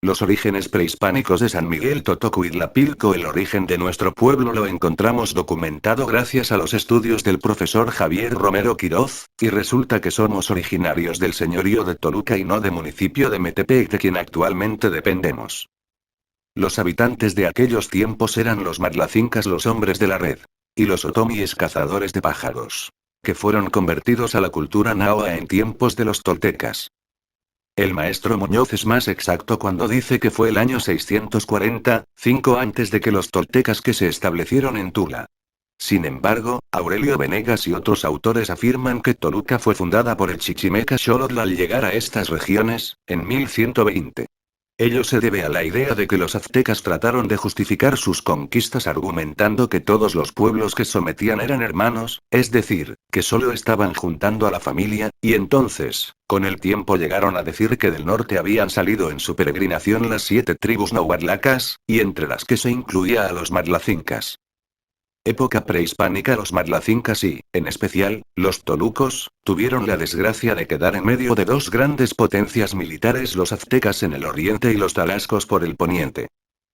Los orígenes prehispánicos de San Miguel Totocuitlapilco. El origen de nuestro pueblo lo encontramos documentado gracias a los estudios del profesor Javier Romero Quiroz, y resulta que somos originarios del señorío de Toluca y no de municipio de Metepec de quien actualmente dependemos. Los habitantes de aquellos tiempos eran los matlacincas, los hombres de la red, y los otomíes, cazadores de pájaros, que fueron convertidos a la cultura náhuatl en tiempos de los toltecas. El maestro Muñoz es más exacto cuando dice que fue el año 645 antes de que los toltecas que se establecieron en Tula. Sin embargo, Aurelio Venegas y otros autores afirman que Toluca fue fundada por el chichimeca Xolotl al llegar a estas regiones, en 1120. Ello se debe a la idea de que los aztecas trataron de justificar sus conquistas argumentando que todos los pueblos que sometían eran hermanos, es decir, que solo estaban juntando a la familia, y entonces, con el tiempo llegaron a decir que del norte habían salido en su peregrinación las 7 tribus nahuatlacas, y entre las que se incluía a los matlacincas. Época prehispánica. Los matlacincas y, en especial, los tolucos, tuvieron la desgracia de quedar en medio de dos grandes potencias militares, los aztecas en el oriente y los tarascos por el poniente.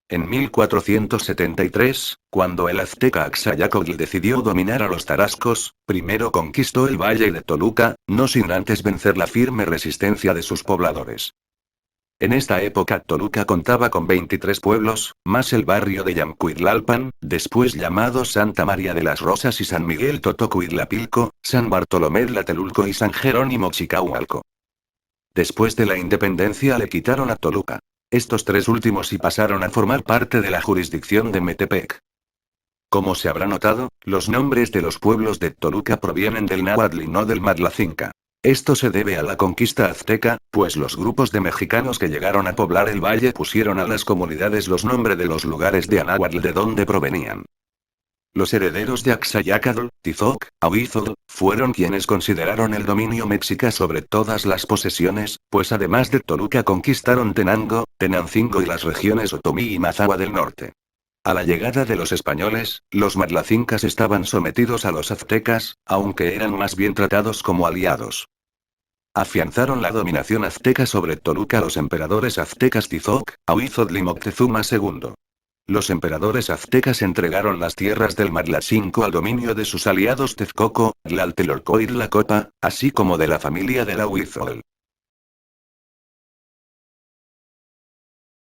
En 1473, cuando el azteca Axayácatl decidió dominar a los tarascos, primero conquistó el valle de Toluca, no sin antes vencer la firme resistencia de sus pobladores. En esta época Toluca contaba con 23 pueblos, más el barrio de Yamcuitlalpan, después llamado Santa María de las Rosas, y San Miguel Totocuitlapilco, San Bartolomé Tlatelulco y San Jerónimo Chicahualco. Después de la independencia le quitaron a Toluca estos 3 últimos y pasaron a formar parte de la jurisdicción de Metepec. Como se habrá notado, los nombres de los pueblos de Toluca provienen del náhuatl y no del matlacinca. Esto se debe a la conquista azteca, pues los grupos de mexicanos que llegaron a poblar el valle pusieron a las comunidades los nombres de los lugares de anáhuatl de donde provenían. Los herederos de Axayácatl, Tizoc, Ahuizotl, fueron quienes consideraron el dominio mexica sobre todas las posesiones, pues además de Toluca conquistaron Tenango, Tenancingo y las regiones Otomí y Mazahua del norte. A la llegada de los españoles, los matlacincas estaban sometidos a los aztecas, aunque eran más bien tratados como aliados. Afianzaron la dominación azteca sobre Toluca los emperadores aztecas Tizoc, Ahuizotl y Moctezuma II. Los emperadores aztecas entregaron las tierras del Matlacinco al dominio de sus aliados Texcoco, Tlatelolco y Tlacopa, así como de la familia de Ahuizotl.